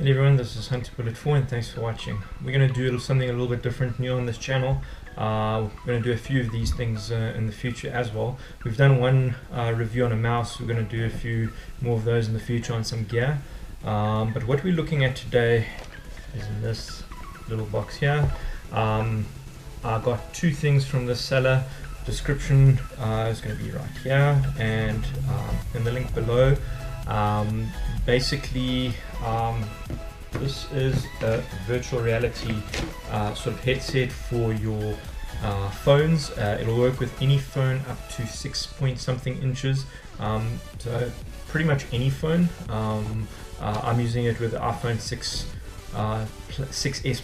Hey everyone, this is Hunter Bullet 4 and thanks for watching. We're going to do something a little bit different new on this channel. We're going to do a few of these things in the future as well. We've done one review on a mouse. We're going to do a few more of those in the future on some gear. But what we're looking at today is in this little box here. I got two things from the seller. Description is going to be right here and in the link below. Basically, this is a virtual reality sort of headset for your phones. It'll work with any phone up to 6 point something inches, so pretty much any phone. I'm using it with the iPhone 6s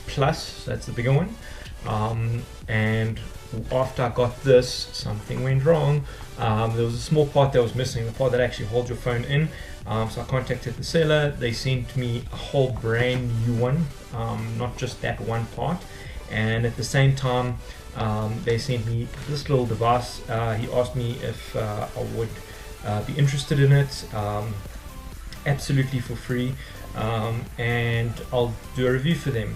Plus, so that's the bigger one. And after I got this, something went wrong. There was a small part that was missing, the part that actually holds your phone in. So I contacted the seller. They sent me a whole brand new one, not just that one part. And at the same time, they sent me this little device. He asked me if I would be interested in it, absolutely for free. And I'll do a review for them.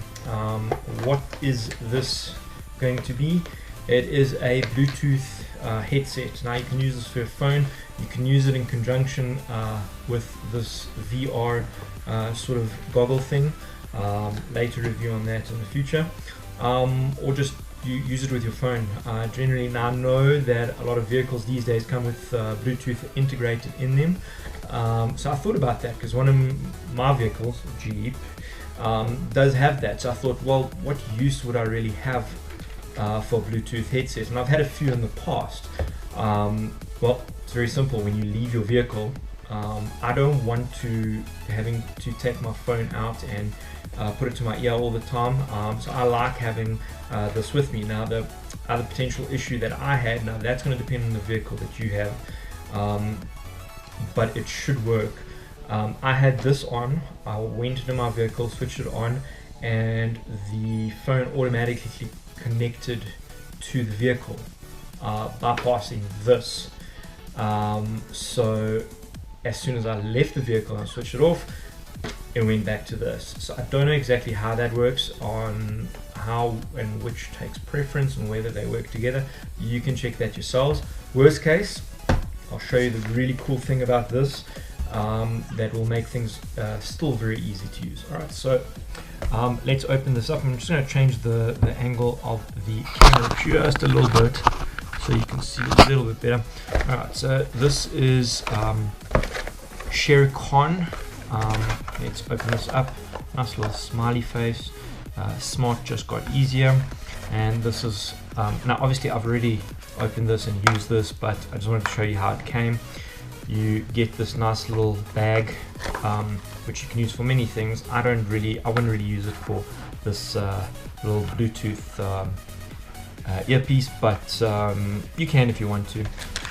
What is this going to be? It is a Bluetooth headset. Now you can use this for your phone. You can use it in conjunction with this VR sort of goggle thing. Later review on that in the future. Or just use it with your phone. Generally, now I know that a lot of vehicles these days come with Bluetooth integrated in them. So I thought about that because one of my vehicles, Jeep, does have that. So I thought, well, what use would I really have for Bluetooth headsets? And I've had a few in the past. Well, it's very simple. When you leave your vehicle, I don't want to having to take my phone out and put it to my ear all the time. So I like having this with me. Now the other potential issue that I had, now that's going to depend on the vehicle that you have, but it should work. I had this on. I went into my vehicle, switched it on, and the phone automatically connected to the vehicle, bypassing this. So as soon as I left the vehicle and switched it off, it went back to this. So I don't know exactly how that works, on how and which takes preference and whether they work together. You can check that yourselves. Worst case, I'll show you the really cool thing about this that will make things still very easy to use. Alright, so let's open this up. I'm just going to change the angle of the camera just a little bit so you can see a little bit better. Alright, so this is Shareconn. Let's open this up. Nice little smiley face. Smart just got easier. And this is, now obviously I've already opened this and used this, but I just wanted to show you how it came. You get this nice little bag, which you can use for many things. I wouldn't really use it for this little Bluetooth earpiece, but you can if you want to.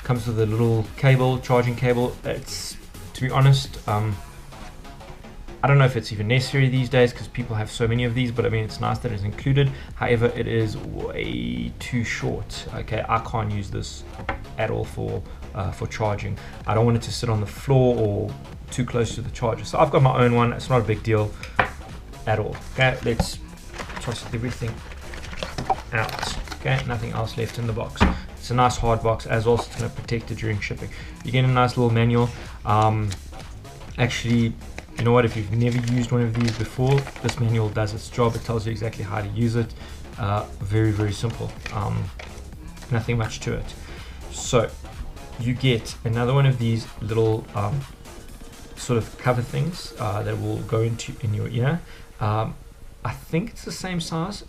Comes with a little cable, charging cable. It's, to be honest, I don't know if it's even necessary these days because people have so many of these, but I mean, it's nice that it's included. However, it is way too short. Okay, I can't use this at all for charging. I don't want it to sit on the floor or too close to the charger. So I've got my own one. It's not a big deal at all. Okay, let's toss everything out. Okay, nothing else left in the box. It's a nice hard box, as also it's going to protect it during shipping. You get a nice little manual. Actually, you know what, if you've never used one of these before, this manual does its job. It tells you exactly how to use it. Very, very simple. Nothing much to it. So you get another one of these little sort of cover things that will go in your ear. I think it's the same size.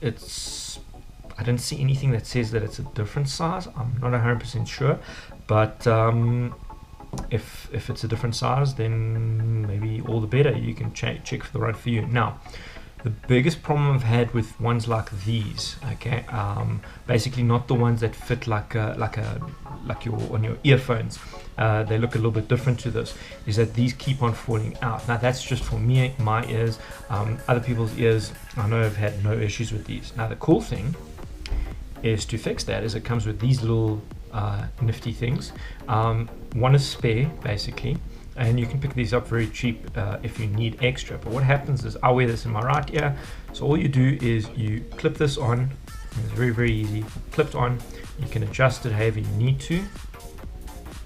I didn't see anything that says that it's a different size. I'm not 100% sure, but if it's a different size, then maybe all the better. You can check for the right for you. Now, the biggest problem I've had with ones like these, okay, basically not the ones that fit like on your earphones. They look a little bit different to this. Is that these keep on falling out. Now that's just for me, my ears. Other people's ears, I know, have had no issues with these. Now the cool thing is to fix that is it comes with these little nifty things. One is spare, basically. and you can pick these up very cheap if you need extra. But what happens is I wear this in my right ear, so all you do is you clip this on. It's very easy, clipped on. You can adjust it however you need to.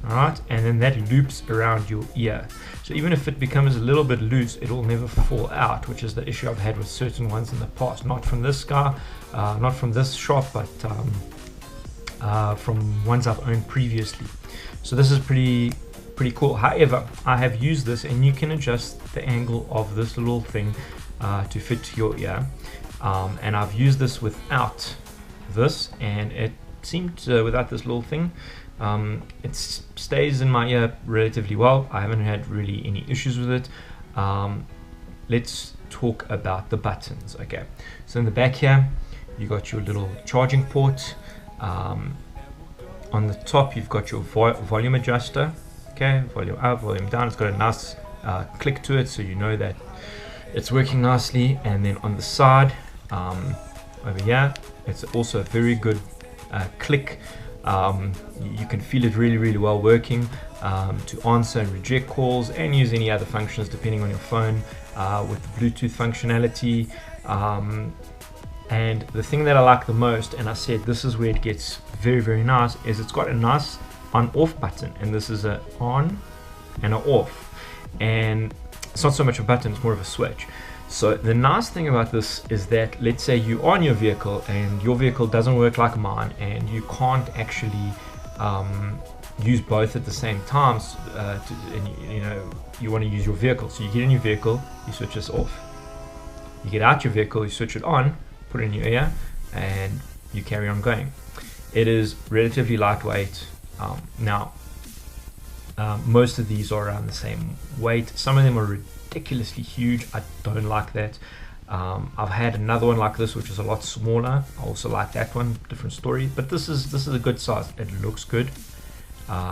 Alright, and then that loops around your ear. So even if it becomes a little bit loose, it will never fall out, which is the issue I've had with certain ones in the past. Not from this guy, not from this shop, but from ones I've owned previously. So this is pretty cool. However, I have used this, and you can adjust the angle of this little thing to fit to your ear. And I've used this without this, and it seemed without this little thing, it stays in my ear relatively well. I haven't had really any issues with it. Let's talk about the buttons. Okay, so in the back here you got your little charging port. On the top you've got your volume adjuster. Okay, volume up, volume down. It's got a nice click to it, so you know that it's working nicely. And then on the side over here, it's also a very good click. You can feel it really well working to answer and reject calls and use any other functions depending on your phone with the Bluetooth functionality. And the thing that I like the most, and I said this is where it gets very nice, is it's got a nice on-off button, and this is a on and a off, and it's not so much a button, it's more of a switch. So the nice thing about this is that, let's say you're on your vehicle and your vehicle doesn't work like mine, and you can't actually use both at the same time, and you know you want to use your vehicle. So you get in your vehicle, you switch this off. You get out your vehicle, you switch it on, put it in your ear, and you carry on going. It is relatively lightweight. Now, most of these are around the same weight. Some of them are ridiculously huge. I don't like that. I've had another one like this which is a lot smaller. I also like that one, different story, but this is a good size. It looks good.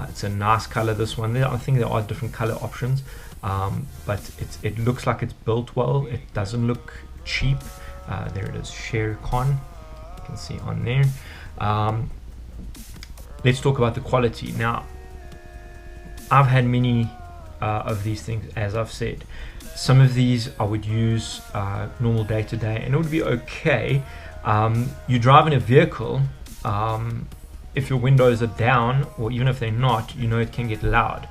It's a nice color, this one. I think there are different color options, but it looks like it's built well. It doesn't look cheap. There it is, Shareconn, you can see on there. Let's talk about the quality. Now, I've had many of these things, as I've said. Some of these I would use normal day to day, and it would be okay. You drive in a vehicle, if your windows are down, or even if they're not, you know it can get loud.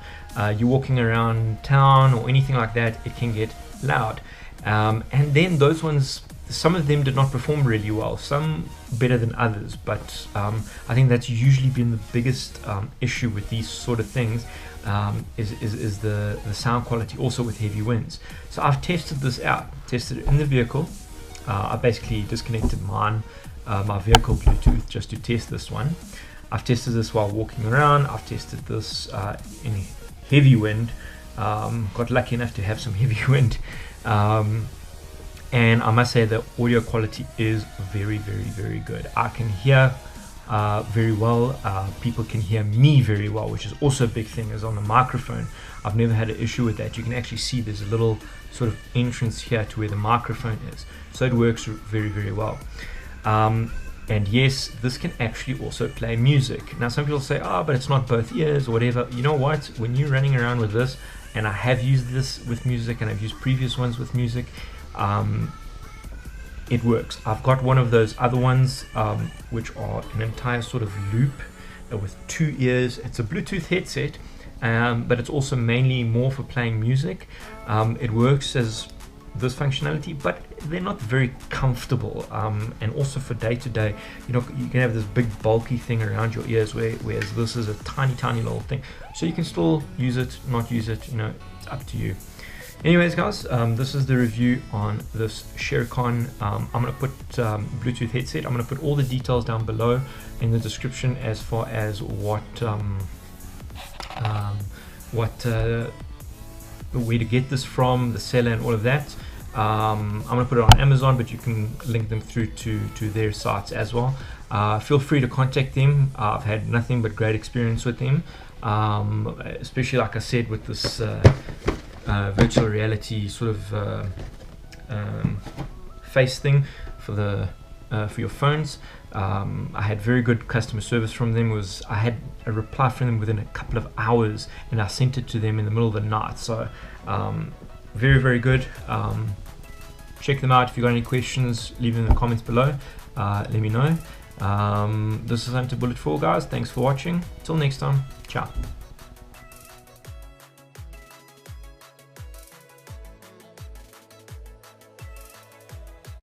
You're walking around town or anything like that, it can get loud. And then those ones, some of them did not perform really well, some better than others, but I think that's usually been the biggest issue with these sort of things, is the sound quality, also with heavy winds. So I've tested this out, tested it in the vehicle. I basically disconnected my vehicle Bluetooth just to test this one. I've tested this while walking around. I've tested this in heavy wind. Got lucky enough to have some heavy wind. And I must say the audio quality is very good. I can hear very well. People can hear me very well, which is also a big thing, is on the microphone. I've never had an issue with that. You can actually see there's a little sort of entrance here to where the microphone is. So it works very well. And yes, this can actually also play music. Now some people say, oh, but it's not both ears or whatever. You know what? When you're running around with this, and I have used this with music, and I've used previous ones with music, it works. I've got one of those other ones which are an entire sort of loop with 2 ears. It's a Bluetooth headset, but it's also mainly more for playing music. It works as this functionality, but they're not very comfortable, and also for day-to-day, you know, you can have this big bulky thing around your ears, whereas this is a tiny little thing, so you can still use it, not use it, you know, it's up to you. Anyways guys, this is the review on this Shareconn. I'm going to put Bluetooth headset. I'm going to put all the details down below in the description as far as where to get this from, the seller and all of that. I'm going to put it on Amazon, but you can link them through to their sites as well. Feel free to contact them. I've had nothing but great experience with them, especially like I said with this virtual reality sort of face thing for the for your phones. I had very good customer service from them. I had a reply from them within a couple of hours, and I sent it to them in the middle of the night. So very, very good. Check them out. If you've got any questions, leave them in the comments below. Let me know. This is Hunter Bullet 4, guys. Thanks for watching. Till next time. Ciao.